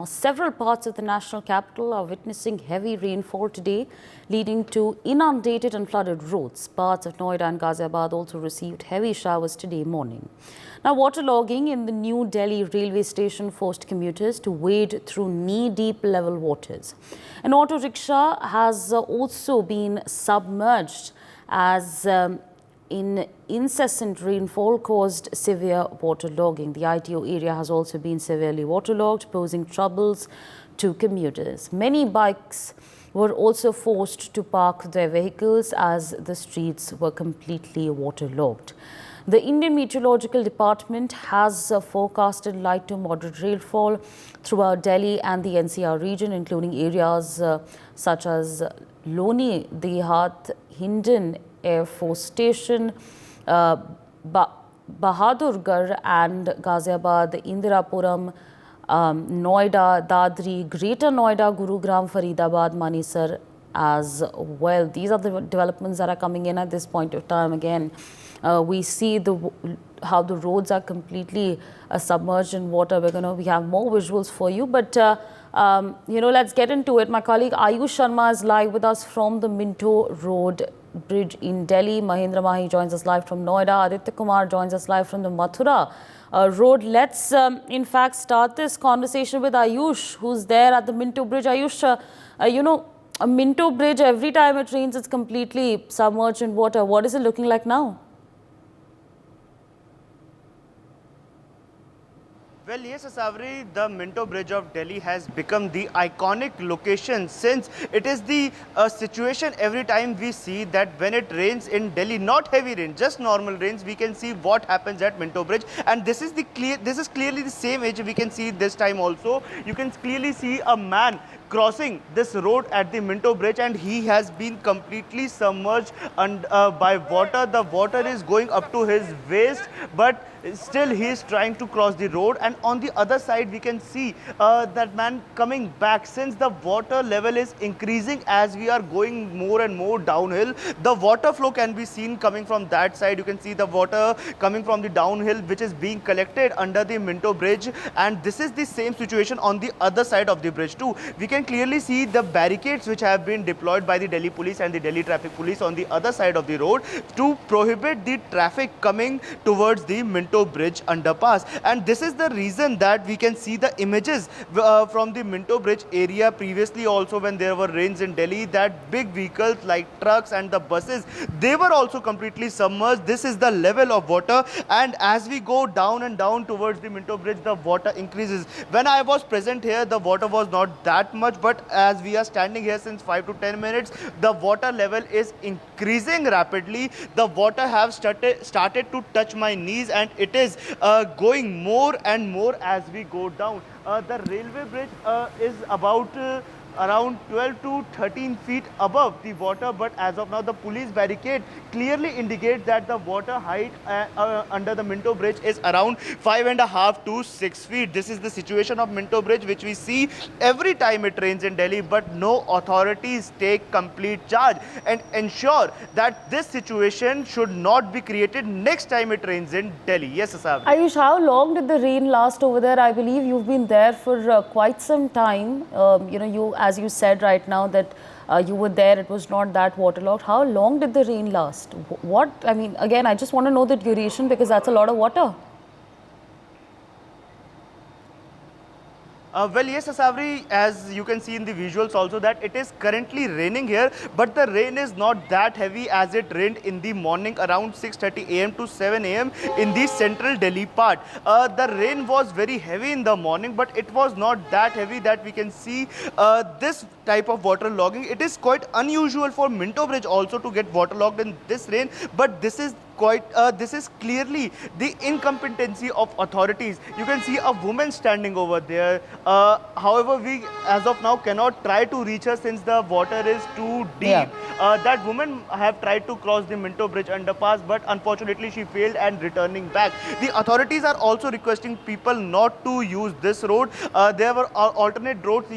Several parts of the national capital are witnessing heavy rainfall today, leading to inundated and flooded roads. Parts of Noida and Ghaziabad also received heavy showers today morning. Now, waterlogging in the New Delhi railway station forced commuters to wade through knee-deep level waters. An auto rickshaw has also been submerged as incessant rainfall caused severe waterlogging. The ITO area has also been severely waterlogged, posing troubles to commuters. Many bikes were also forced to park their vehicles as the streets were completely waterlogged. The Indian Meteorological Department has forecasted light to moderate rainfall throughout Delhi and the NCR region, including areas such as Loni, Dehat, Hindon Air Force Station, Bahadurgarh and Ghaziabad, Indirapuram, Noida, Dadri, Greater Noida, Gurugram, Faridabad, Manesar as well. These are the developments that are coming in at this point of time. Again, we see how the roads are completely submerged in water. We have more visuals for you, but let's get into it. My colleague Ayush Sharma is live with us from the Minto Road Bridge in Delhi. Mahendra Mahi joins us live from Noida. Aditya Kumar joins us live from the Mathura Road. Let's in fact start this conversation with Ayush, who's there at the Minto Bridge. Ayush, a Minto Bridge, every time it rains, it's completely submerged in water. What is it looking like now? Well, yes, Asavri, the Minto Bridge of Delhi has become the iconic location since it is the situation every time we see that when it rains in Delhi, not heavy rain, just normal rains, we can see what happens at Minto Bridge. And this is clearly the same image we can see this time also. You can clearly see a man crossing this road at the Minto Bridge, and he has been completely submerged by water. The water is going up to his waist, but still he is trying to cross the road. And on the other side we can see that man coming back since the water level is increasing as we are going more and more downhill. The water flow can be seen coming from that side. You can see the water coming from the downhill which is being collected under the Minto Bridge, and this is the same situation on the other side of the bridge too. We can clearly see the barricades which have been deployed by the Delhi police and the Delhi traffic police on the other side of the road to prohibit the traffic coming towards the Minto Bridge underpass. And this is the reason that we can see the images from the Minto Bridge area previously also when there were rains in Delhi, that big vehicles like trucks and the buses, they were also completely submerged. This is the level of water, and as we go down and down towards the Minto Bridge, the water increases. When I was present here, the water was not that much, but as we are standing here since 5 to 10 minutes, the water level is increasing rapidly. The water have started to touch my knees, and it is going more and more as we go down. The railway bridge is about around 12 to 13 feet above the water, but as of now the police barricade clearly indicates that the water height under the Minto Bridge is around 5.5 to 6 feet. This is the situation of Minto Bridge which we see every time it rains in Delhi, but no authorities take complete charge and ensure that this situation should not be created next time it rains in Delhi. Yes, Asab. Ayush, how long did the rain last over there? I believe you've been there for quite some time. As you said right now that you were there, it was not that waterlogged. How long did the rain last? Again, I just want to know the duration because that's a lot of water. Well, yes, Asavri, as you can see in the visuals also that it is currently raining here, but the rain is not that heavy as it rained in the morning around 6:30 a.m. to 7 a.m. in the central Delhi part. The rain was very heavy in the morning, but it was not that heavy that we can see this type of water logging. It is quite unusual for Minto Bridge also to get waterlogged in this rain, but this is clearly the incompetency of authorities. You can see a woman standing over there. However, we as of now cannot try to reach her since the water is too deep. Yeah. That woman have tried to cross the Minto Bridge underpass, but unfortunately she failed and returning back. The authorities are also requesting people not to use this road. There were alternate roads.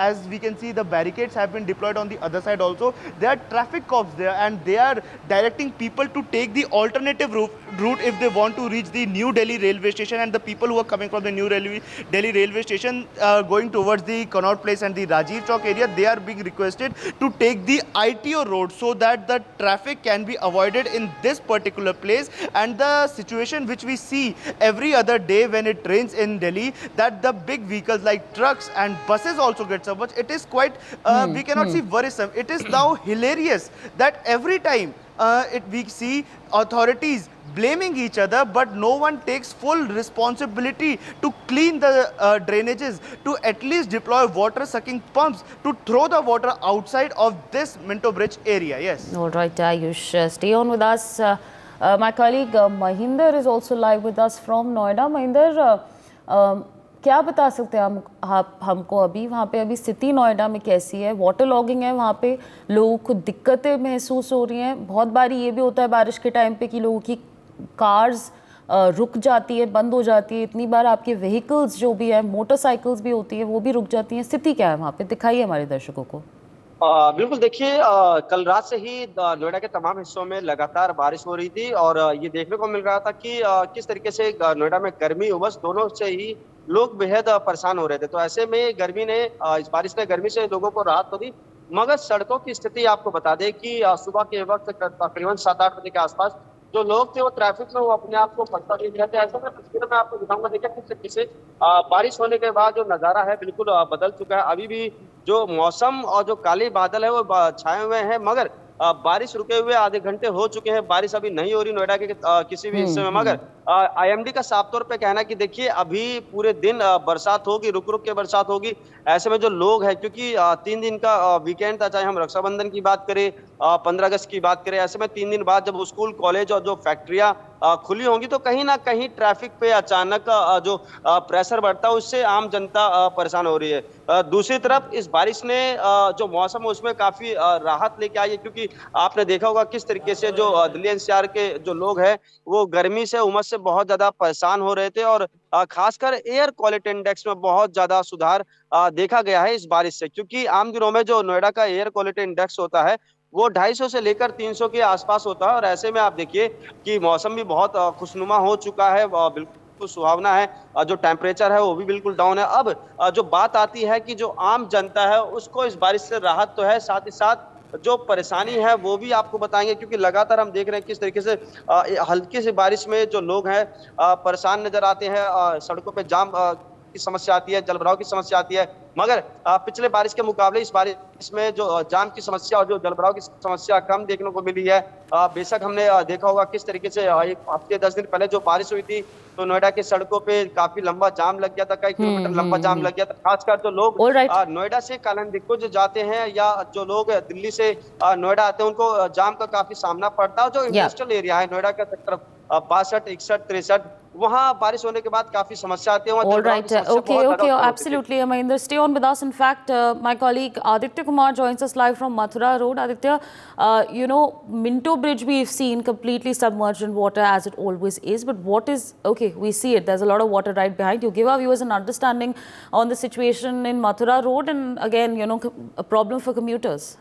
As we can see, the barricades have been deployed on the other side also. There are traffic cops there, and they are directing people to take the alternative route if they want to reach the New Delhi railway station, and the people who are coming from the New Delhi railway station going towards the Connaught Place and the Rajiv Chowk area, they are being requested to take the ITO road so that the traffic can be avoided in this particular place. And the situation which we see every other day when it rains in Delhi, that the big vehicles like trucks and buses also get submerged. It is quite, we cannot see worrisome. It is now hilarious that every time we see authorities blaming each other, but no one takes full responsibility to clean the drainages, to at least deploy water sucking pumps to throw the water outside of this Minto Bridge area. Yes. All right, Ayush, stay on with us. My colleague Mahinder is also live with us from Noida. Mahinder, क्या बता सकते हैं आप हमको अभी वहाँ पे अभी स्थिति नोएडा में कैसी है? वाटर लॉगिंग है वहाँ पे, लोगों को दिक्कतें महसूस हो रही हैं। बहुत बारी ये भी होता है बारिश के टाइम पे कि लोगों की कार्स रुक जाती है, बंद हो जाती है। इतनी बार आपके व्हीकल्स जो भी है, मोटरसाइकिल्स भी होती है, वो भी रुक जाती हैं। स्थिति क्या है वहाँ पे, दिखाइए हमारे दर्शकों को। बिल्कुल, देखिए कल रात से ही नोएडा के तमाम हिस्सों में लगातार बारिश हो रही थी और ये देखने को मिल रहा था कि किस तरीके से नोएडा में गर्मी उमस दोनों से ही लोग बेहद परेशान हो रहे थे। तो ऐसे में गर्मी ने इस बारिश ने गर्मी से लोगों को राहत तो दी, मगर सड़कों की स्थिति आपको बता दें कि सुबह के वक्त तकरीबन 7-8 बजे के आसपास जो लोग थे वो ट्रैफिक में वो अपने आप को फंसा नहीं रहे थे। ऐसे में तस्वीर में आपको दिखाऊंगा, देखिए किस तरीके से बारिश होने के बाद जो नजारा है बिल्कुल बदल चुका है। अभी भी जो मौसम और जो काले बादल है वो छाए हुए हैं, मगर बारिश रुके हुए आधे घंटे हो चुके हैं। बारिश अभी नहीं हो रही नोएडा के किसी भी हिस्से में, मगर आईएमडी का साफ तौर पे कहना है कि देखिए अभी पूरे दिन बरसात होगी, रुक रुक के बरसात होगी। ऐसे में जो लोग हैं, क्योंकि 3 दिन का वीकेंड था, चाहे हम रक्षाबंधन की बात करें, 15 अगस्त की बात करें, ऐसे में 3 दिन बाद जब स्कूल कॉलेज और जो फैक्ट्रियां खुली होंगी तो कहीं ना कहीं ट्रैफिक पे अचानक जो प्रेशर बढ़ता है उससे आम जनता परेशान हो रही है। दूसरी तरफ इस बारिश ने जो मौसम है उसमें काफी राहत लेके आई है, क्योंकि आपने देखा होगा किस तरीके से जो दिल्ली एनसीआर के जो लोग हैं वो गर्मी से उमस से बहुत ज्यादा परेशान हो रहे थे और खासकर एयर क्वालिटी इंडेक्स में बहुत ज्यादा सुधार देखा गया है इस बारिश से। क्योंकि आम दिनों में जो नोएडा का एयर क्वालिटी इंडेक्स होता है वो 250 से लेकर 300 के आसपास होता है और ऐसे में आप देखिए कि मौसम भी बहुत खुशनुमा हो चुका है, बिल्कुल सुहावना है, जो टेम्परेचर है वो भी बिल्कुल डाउन है। अब जो बात आती है कि जो आम जनता है उसको इस बारिश से राहत तो है, साथ ही साथ जो परेशानी है वो भी आपको बताएंगे, क्योंकि लगातार हम देख रहे हैं किस तरीके से हल्की सी बारिश में जो लोग हैं परेशान नजर आते हैं। सड़कों पे जाम की समस्या आती है, जलभराव की समस्या आती है, मगर पिछले बारिश के मुकाबले इस बारिश में जो जाम की समस्या और जो जलभराव की समस्या कम देखने को मिली है। बेशक हमने देखा होगा किस तरीके से एक हफ्ते 10 दिन पहले जो बारिश हुई थी तो नोएडा की सड़कों पे काफी लंबा जाम लग गया था, कई किलोमीटर लंबा जाम लग गया था। खासकर जो लोग नोएडा से कालांदिक्को जो जाते हैं या जो लोग दिल्ली से नोएडा आते हैं उनको जाम का काफी सामना पड़ता है। जो इंडस्ट्रियल एरिया है नोएडा का सेक्टर 62, 61, 63 वहाँ बारिश होने के बाद काफी समस्या आती है। All right, okay, absolutely, Mahinder, stay on with us. In fact, my colleague Aditya Kumar joins us live from Mathura Road. Aditya, you know, Minto Bridge we've seen completely submerged in water as it always is. But what is, okay, we see it. There's a lot of water right behind you. Give our viewers an understanding on the situation in Mathura Road and again, you know, a problem for commuters.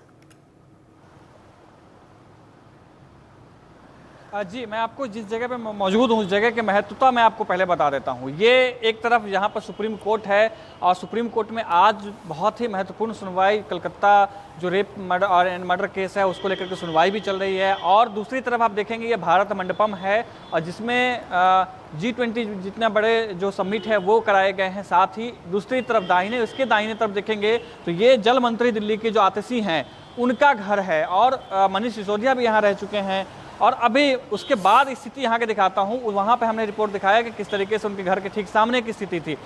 जी, मैं आपको जिस जगह पे मौजूद हूँ उस जगह की महत्वता मैं आपको पहले बता देता हूँ। ये एक तरफ यहाँ पर सुप्रीम कोर्ट है और सुप्रीम कोर्ट में आज बहुत ही महत्वपूर्ण सुनवाई कलकत्ता जो रेप मर्डर केस है उसको लेकर के सुनवाई भी चल रही है। और दूसरी तरफ आप देखेंगे ये भारत मंडपम है और जिसमें G20 जितने बड़े जो समिट है वो कराए गए हैं। साथ ही दूसरी तरफ उसके दाहिने तरफ देखेंगे तो ये जल मंत्री दिल्ली के जो आतिशी हैं उनका घर है और मनीष सिसोदिया भी यहाँ रह चुके हैं। और अभी उसके बाद स्थिति यहाँ के दिखाता हूँ, वहाँ पे हमने रिपोर्ट दिखाया कि किस तरीके से उनके घर के ठीक सामने की स्थिति थी।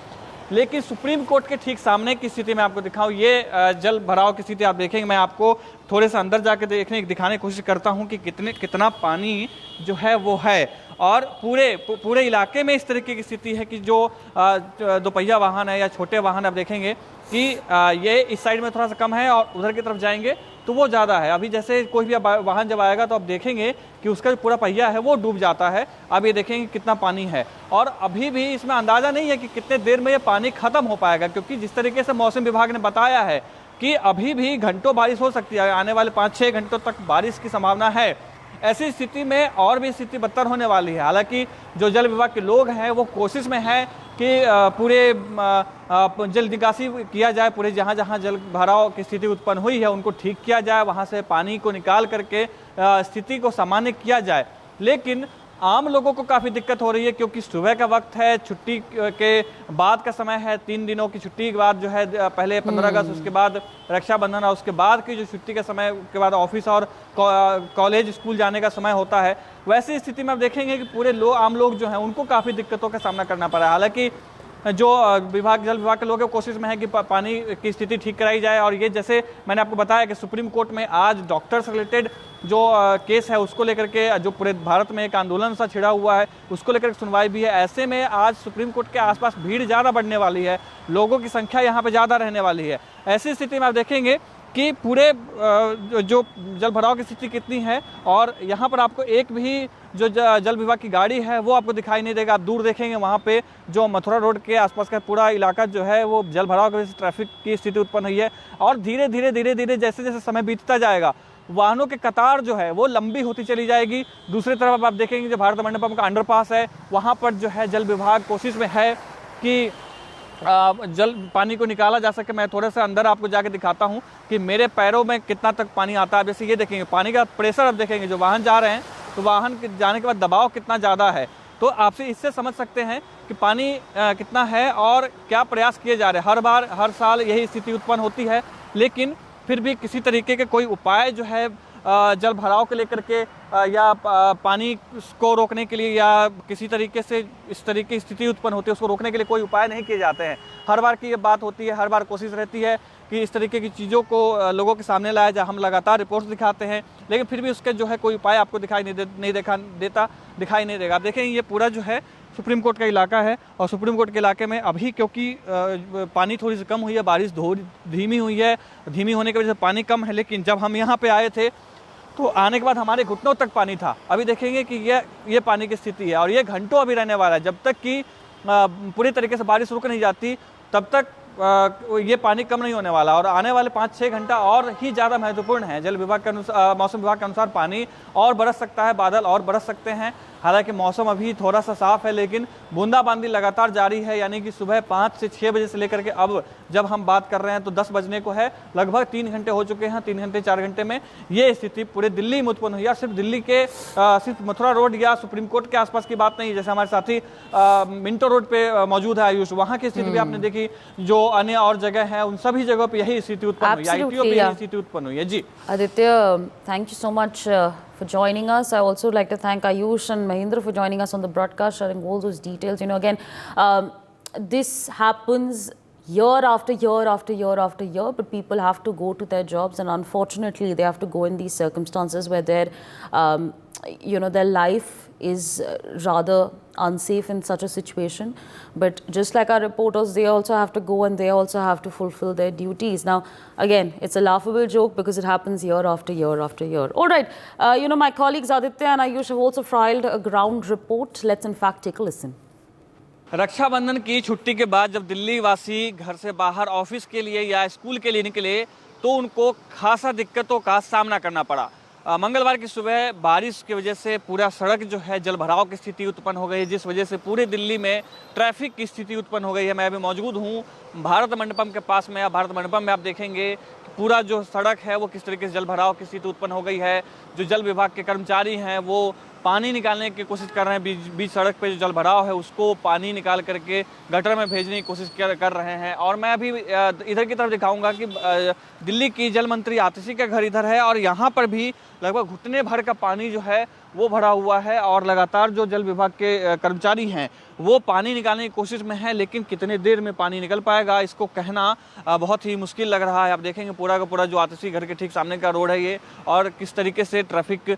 लेकिन सुप्रीम कोर्ट के ठीक सामने की स्थिति में आपको दिखाऊं, ये जल भराव की स्थिति आप देखेंगे। मैं आपको थोड़े से अंदर जाके दिखाने की कोशिश करता हूं कि कितना पानी जो है वो है और पूरे इलाके में इस तरीके की स्थिति है कि जो दोपहिया वाहन है या छोटे वाहन आप देखेंगे कि ये इस साइड में थोड़ा सा कम है और उधर की तरफ जाएंगे तो वो ज़्यादा है। अभी जैसे कोई भी वाहन जब आएगा तो आप देखेंगे कि उसका जो पूरा पहिया है वो डूब जाता है। अब ये देखेंगे कितना पानी है और अभी भी इसमें अंदाज़ा नहीं है कि कितने देर में ये पानी ख़त्म हो पाएगा, क्योंकि जिस तरीके से मौसम विभाग ने बताया है कि अभी भी घंटों बारिश हो सकती है, आने वाले 5-6 घंटों तक बारिश की संभावना है। ऐसी स्थिति में और भी स्थिति बदतर होने वाली है। हालांकि जो जल विभाग के लोग हैं वो कोशिश में है कि पूरे जल निकासी किया जाए, पूरे जहाँ जहाँ जल भराव की स्थिति उत्पन्न हुई है उनको ठीक किया जाए, वहाँ से पानी को निकाल करके स्थिति को सामान्य किया जाए। लेकिन आम लोगों को काफ़ी दिक्कत हो रही है क्योंकि सुबह का वक्त है, छुट्टी के बाद का समय है, 3 दिनों की छुट्टी के बाद जो है पहले 15 अगस्त, उसके बाद रक्षाबंधन और उसके बाद की जो छुट्टी का समय के बाद ऑफिस और कॉलेज स्कूल जाने का समय होता है। वैसी स्थिति में आप देखेंगे कि पूरे आम लोग जो हैं उनको काफ़ी दिक्कतों का सामना करना पड़ा है। हालांकि जो जल विभाग के लोग हैं कोशिश में है कि पानी की स्थिति ठीक कराई जाए। और ये जैसे मैंने आपको बताया कि सुप्रीम कोर्ट में आज डॉक्टर से रिलेटेड जो केस है उसको लेकर के जो पूरे भारत में एक आंदोलन सा छिड़ा हुआ है उसको लेकर सुनवाई भी है। ऐसे में आज सुप्रीम कोर्ट के आसपास भीड़ ज़्यादा बढ़ने वाली है, लोगों की संख्या यहाँ पे ज़्यादा रहने वाली है। ऐसी स्थिति में आप देखेंगे कि पूरे जो जल भराव की स्थिति कितनी है और यहाँ पर आपको एक भी जो जल विभाग की गाड़ी है वो आपको दिखाई नहीं देगा। आप दूर देखेंगे वहाँ पे जो मथुरा रोड के आसपास का पूरा इलाका जो है वो जल भराव की वजह से ट्रैफिक की स्थिति उत्पन्न हुई है। और धीरे धीरे जैसे जैसे समय बीतता जाएगा वाहनों के कतार जो है वो लंबी होती चली जाएगी। दूसरी तरफ आप देखेंगे जो भारत मंडपम का अंडरपास है वहाँ पर जो है जल विभाग कोशिश में है कि पानी को निकाला जा सके। मैं थोड़ा सा अंदर आपको जाके दिखाता हूँ कि मेरे पैरों में कितना तक पानी आता है। जैसे ये देखेंगे पानी का प्रेशर, आप देखेंगे जो वाहन जा रहे हैं तो वाहन के जाने के बाद दबाव कितना ज़्यादा है। तो आपसे इससे समझ सकते हैं कि पानी कितना है और क्या प्रयास किए जा रहे हैं। हर साल यही स्थिति उत्पन्न होती है, लेकिन फिर भी किसी तरीके के कोई उपाय जो है जल भराव को लेकर के या पानी को रोकने के लिए या किसी तरीके से इस तरीके की स्थिति उत्पन्न होती है उसको रोकने के लिए कोई उपाय नहीं किए जाते हैं। हर बार की ये बात होती है, हर बार कोशिश रहती है कि इस तरीके की चीज़ों को लोगों के सामने लाया जाए। हम लगातार रिपोर्ट्स दिखाते हैं लेकिन फिर भी उसके जो है कोई उपाय आपको दिखाई नहीं देगा। आप देखें ये पूरा जो है सुप्रीम कोर्ट का इलाका है और सुप्रीम कोर्ट के इलाके में अभी क्योंकि पानी थोड़ी सी कम हुई है, बारिश धीमी हुई है, धीमी होने की वजह से पानी कम है। लेकिन जब हम यहाँ पे आए थे तो आने के बाद हमारे घुटनों तक पानी था। अभी देखेंगे कि ये पानी की स्थिति है और ये घंटों अभी रहने वाला है। जब तक कि पूरी तरीके से बारिश रुक नहीं जाती तब तक ये पानी कम नहीं होने वाला और आने वाले 5-6 घंटा और ही ज़्यादा महत्वपूर्ण है। जल विभाग के अनुसार, मौसम विभाग के अनुसार पानी और बरस सकता है, बादल और बरस सकते हैं। हालांकि मौसम अभी थोड़ा सा साफ है लेकिन बूंदाबांदी लगातार जारी है। यानी कि सुबह 5 से 6 बजे से लेकर के अब जब हम बात कर रहे हैं तो 10 बजने को है, लगभग 3 घंटे हो चुके हैं। 3 घंटे 4 घंटे में ये स्थिति पूरे दिल्ली में उत्पन्न हुई है। सिर्फ दिल्ली के सिर्फ मथुरा रोड या सुप्रीम कोर्ट के आसपास की बात नहीं है। जैसे हमारे साथी मिंटो रोड पे मौजूद है आयुष, वहाँ की स्थिति भी आपने देखी। जो अन्य और जगह है उन सभी जगहों पर यही स्थिति उत्पन्न हुई है, ITO पे यही स्थिति उत्पन्न हुई है। जी Aditya, thank you so much for joining us. I also like to thank Ayush and Mahindra for joining us on the broadcast, sharing all those details. You know, again, this happens year after year after year after year, but people have to go to their jobs, and unfortunately, they have to go in these circumstances where their, their life is rather unsafe in such a situation. But just like our reporters, they also have to go and they also have to fulfill their duties. Now, again, it's a laughable joke because it happens year after year after year. All right, my colleagues Aditya and Ayush have also filed a ground report. Let's in fact take a listen. Rakshabandhan की छुट्टी के बाद जब दिल्ली वासी घर से बाहर office के लिए या स्कूल के लिए निकले तो उनको खासा दिक्कतों का सामना करना पड़ा। मंगलवार की सुबह बारिश की वजह से पूरा सड़क जो है जल भराव की स्थिति उत्पन्न हो गई है, जिस वजह से पूरे दिल्ली में ट्रैफिक की स्थिति उत्पन्न हो गई है। मैं अभी मौजूद हूँ भारत मंडपम के पास में। भारत मंडपम में आप देखेंगे पूरा जो सड़क है वो किस तरीके से जल भराव की स्थिति उत्पन्न हो गई है। जो जल विभाग के कर्मचारी हैं वो पानी निकालने की कोशिश कर रहे हैं। बीच सड़क पे जो जल भराव है उसको पानी निकाल करके गटर में भेजने की कोशिश कर रहे हैं। और मैं अभी इधर की तरफ दिखाऊंगा कि दिल्ली की जल मंत्री आतिशी का घर इधर है और यहाँ पर भी लगभग घुटने भर का पानी जो है वो भरा हुआ है और लगातार जो जल विभाग के कर्मचारी हैं वो पानी निकालने की कोशिश में है। लेकिन कितने देर में पानी निकल पाएगा इसको कहना बहुत ही मुश्किल लग रहा है। आप देखेंगे पूरा का पूरा जो आतिशी घर के ठीक सामने का रोड है ये, और किस तरीके से ट्रैफिक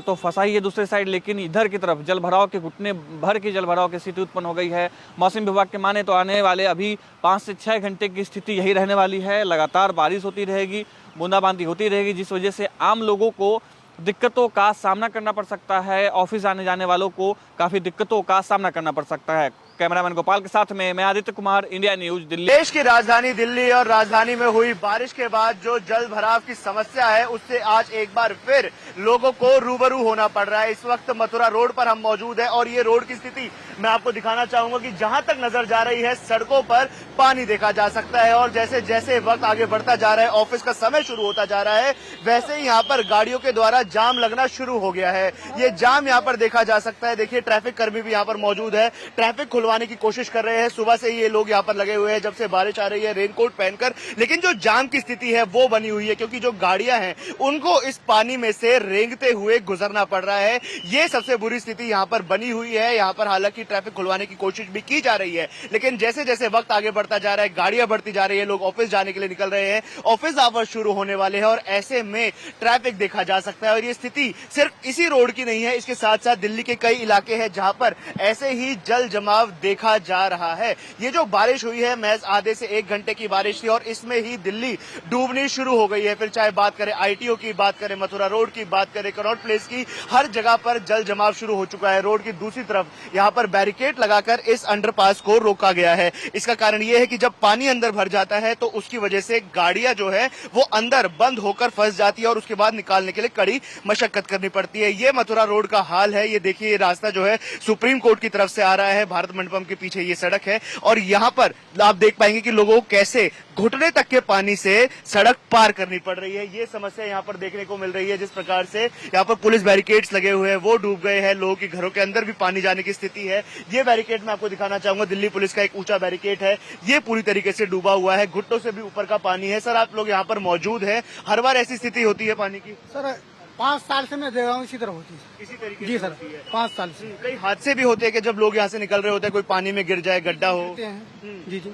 तो फंसा ही है दूसरे साइड, लेकिन इधर की तरफ जल भराव के घुटने भर की जल भराव की स्थिति उत्पन्न हो गई है। मौसम विभाग के माने तो आने वाले अभी 5 से 6 घंटे की स्थिति यही रहने वाली है। लगातार बारिश होती रहेगी, बूंदाबांदी होती रहेगी, जिस वजह से आम लोगों को दिक्कतों का सामना करना पड़ सकता है। ऑफिस आने जाने वालों को काफ़ी दिक्कतों का सामना करना पड़ सकता है। कैमरामैन गोपाल के साथ में मैं आदित्य कुमार, इंडिया न्यूज, दिल्ली। देश की राजधानी दिल्ली और राजधानी में हुई बारिश के बाद जो जल भराव की समस्या है उससे आज एक बार फिर लोगों को रूबरू होना पड़ रहा है। इस वक्त मथुरा रोड पर हम मौजूद हैं और ये रोड की स्थिति मैं आपको दिखाना चाहूंगा कि जहां तक नजर जा रही है सड़कों पर पानी देखा जा सकता है और जैसे जैसे वक्त आगे बढ़ता जा रहा है, ऑफिस का समय शुरू होता जा रहा है, वैसे ही यहाँ पर गाड़ियों के द्वारा जाम लगना शुरू हो गया है। ये जाम यहाँ पर देखा जा सकता है। देखिए ट्रैफिक कर्मी भी यहाँ पर मौजूद है, ट्रैफिक खुलवाने की कोशिश कर रहे हैं। सुबह से ही ये लोग यहाँ पर लगे हुए हैं जब से बारिश आ रही है रेनकोट पहनकर, लेकिन जो जाम की स्थिति है वो बनी हुई है क्योंकि जो गाड़ियां हैं उनको इस पानी में से रेंगते हुए गुजरना पड़ रहा है। ये सबसे बुरी स्थिति यहाँ पर बनी हुई है। यहाँ पर हालांकि ट्रैफिक खुलवाने की कोशिश भी की जा रही है, लेकिन जैसे जैसे वक्त आगे बढ़ता जा रहा है, गाड़ियां बढ़ती जा रही है, लोग ऑफिस जाने के लिए निकल रहे हैं, ऑफिस आवर्स शुरू होने वाले हैं और ऐसे में ट्रैफिक देखा जा सकता है। और ये स्थिति सिर्फ इसी रोड की नहीं है, इसके साथ साथ दिल्ली के कई इलाके हैं जहां पर ऐसे ही जल जमाव देखा जा रहा है। ये जो बारिश हुई है महज आधे से 1 घंटे की बारिश थी और इसमें ही दिल्ली डूबनी शुरू हो गई है। फिर चाहे बात करें आईटीओ की, बात करें मथुरा रोड की, बात करें कनॉट प्लेस की, हर जगह पर जल जमाव शुरू हो चुका है। रोड की दूसरी तरफ यहाँ पर बैरिकेड लगाकर इस अंडरपास को रोका गया है। इसका कारण यह है कि जब पानी अंदर भर जाता है तो उसकी वजह से गाड़ियां जो है वो अंदर बंद होकर फंस जाती है और उसके बाद निकालने के लिए कड़ी मशक्कत करनी पड़ती है। ये मथुरा रोड का हाल है। ये देखिए ये रास्ता जो है सुप्रीम कोर्ट की तरफ से आ रहा है, भारत मंडपम के पीछे ये सड़क है और यहाँ पर आप देख पाएंगे कि लोगों को कैसे घुटने तक के पानी से सड़क पार करनी पड़ रही है। ये समस्या यहाँ पर देखने को मिल रही है। जिस प्रकार से यहाँ पर पुलिस बैरिकेड्स लगे हुए हैं वो डूब गए हैं, लोगों के घरों के अंदर भी पानी जाने की स्थिति है। ये बैरिकेड मैं आपको दिखाना चाहूंगा, दिल्ली पुलिस का एक ऊंचा बैरिकेड है, ये पूरी तरीके से डूबा हुआ है, घुटनों से भी ऊपर का पानी है। सर आप लोग यहाँ पर मौजूद है, हर बार ऐसी स्थिति होती है पानी की? सर 5 साल से मैं देख रहा हूँ इसी तरह होती है। इसी तरीके जी से सर, होती है। 5 साल से कई हादसे भी होते हैं कि जब लोग यहाँ से निकल रहे होते हैं, कोई पानी में गिर जाए, गड्ढा हो। होते हैं। जी जी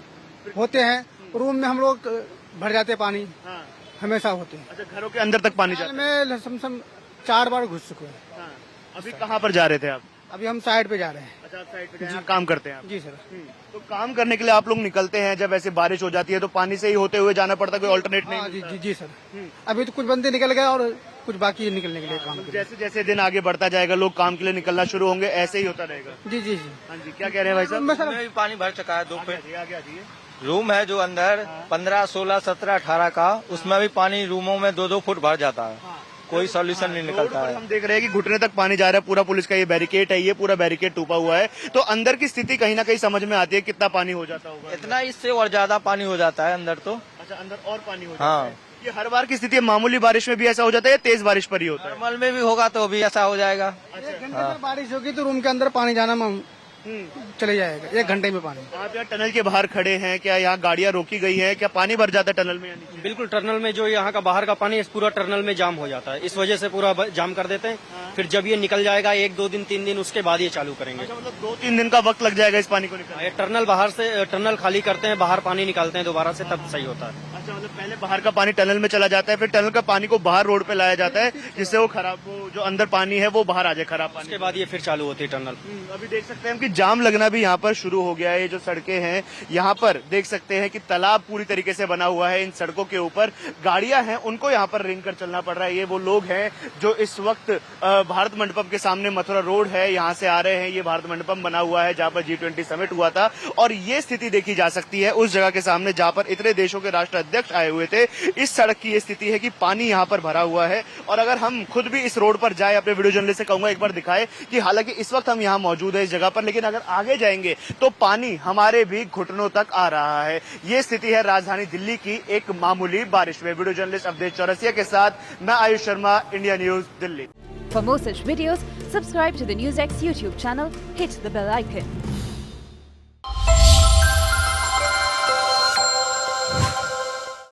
होते हैं। रूम में हम लोग भर जाते हैं पानी, हाँ। हमेशा होते हैं। अच्छा घरों के अंदर तक पानी साल जाता है? में लमसम 4 बार घुस चुके हैं। हाँ। अभी कहाँ पर जा रहे थे आप? अभी हम साइड पे जा रहे हैं। अच्छा आप साइड पे यहाँ काम करते हैं आप? जी सर। तो काम करने के लिए आप लोग निकलते हैं, जब ऐसे बारिश हो जाती है तो पानी से ही होते हुए जाना पड़ता है, कोई ऑल्टरनेट नहीं? हाँ जी जी जी सर। अभी तो कुछ बंदे निकल गए और कुछ बाकी है निकलने के लिए काम के लिए। जैसे जैसे दिन आगे बढ़ता जाएगा लोग काम के लिए निकलना शुरू होंगे, ऐसे ही होता रहेगा? जी जी जी। हाँ जी क्या कह रहे हैं भाई साहब? मैं सर में भी पानी भर चुका है। 2 आगे फीट आइए, आगे आ जाइए। रूम है जो अंदर 15, 16, 17, 18 का, उसमें भी पानी रूमों में 2-2 फुट भर जाता है। कोई सॉल्यूशन नहीं निकलता रोड पर है। हम देख रहे हैं कि घुटने तक पानी जा रहा है, पूरा पुलिस का ये बैरिकेड है, ये पूरा बैरिकेड टूटा हुआ है। तो अंदर की स्थिति कहीं ना कहीं समझ में आती है कितना पानी हो जाता होगा। इतना इससे और ज्यादा पानी हो जाता है अंदर तो। अच्छा अंदर और पानी हो जाता हाँ। है। ये हर बार की स्थिति है, मामूली बारिश में भी ऐसा हो जाता है या तेज बारिश पर ही होता है? नॉर्मल में भी होगा तो भी ऐसा हो जाएगा। 1 घंटे में बारिश होगी तो रूम के अंदर पानी जाना चले जाएगा 1 घंटे में पानी। आप यहाँ टनल के बाहर खड़े हैं, क्या यहाँ गाड़ियाँ रोकी गई है, क्या पानी भर जाता है टनल में या नीचे? बिल्कुल टनल में जो यहाँ का बाहर का पानी है पूरा टनल में जाम हो जाता है, इस वजह से पूरा जाम कर देते हैं। फिर जब ये निकल जाएगा 1, 2 दिन 3 दिन उसके बाद ये चालू करेंगे। अच्छा मतलब 2-3 दिन का वक्त लग जाएगा इस पानी को निकालने? ये टनल बाहर से टनल खाली करते हैं, बाहर पानी निकालते हैं दोबारा से, तब सही होता है। अच्छा मतलब पहले बाहर का पानी टनल में चला जाता है, फिर टनल का पानी को बाहर रोड पे लाया जाता है जिससे वो खराब, वो जो अंदर पानी है वो बाहर आ जाए, खराब पानी। उसके बाद ये फिर चालू होती है टनल। अभी देख सकते हैं हम कि जाम लगना भी यहाँ पर शुरू हो गया है। ये जो सड़कें हैं यहाँ पर देख सकते हैं कि तालाब पूरी तरीके से बना हुआ है। इन सड़कों के ऊपर गाड़ियां हैं उनको यहाँ पर रेंग कर चलना पड़ रहा है। ये वो लोग हैं जो इस वक्त भारत मंडपम के सामने मथुरा रोड है यहाँ से आ रहे हैं। ये भारत मंडपम बना हुआ है जहाँ पर G20 समिट हुआ था और ये स्थिति देखी जा सकती है उस जगह के सामने जहाँ पर इतने देशों के राष्ट्र अध्यक्ष आए हुए थे। इस सड़क की ये स्थिति है कि पानी यहाँ पर भरा हुआ है और अगर हम खुद भी इस रोड पर जाए, अपने वीडियो जर्नलिस्ट से कहूंगा एक बार दिखाए कि हालांकि इस वक्त हम यहाँ मौजूद है इस जगह पर, लेकिन अगर आगे जाएंगे तो पानी हमारे भी घुटनों तक आ रहा है। ये स्थिति है राजधानी दिल्ली की एक मामूली बारिश में। वीडियो जर्नलिस्ट अवधेश चौरसिया के साथ मैं Ayush Sharma, India news Delhi. For more such videos, subscribe to the NewsX YouTube channel, hit the bell icon.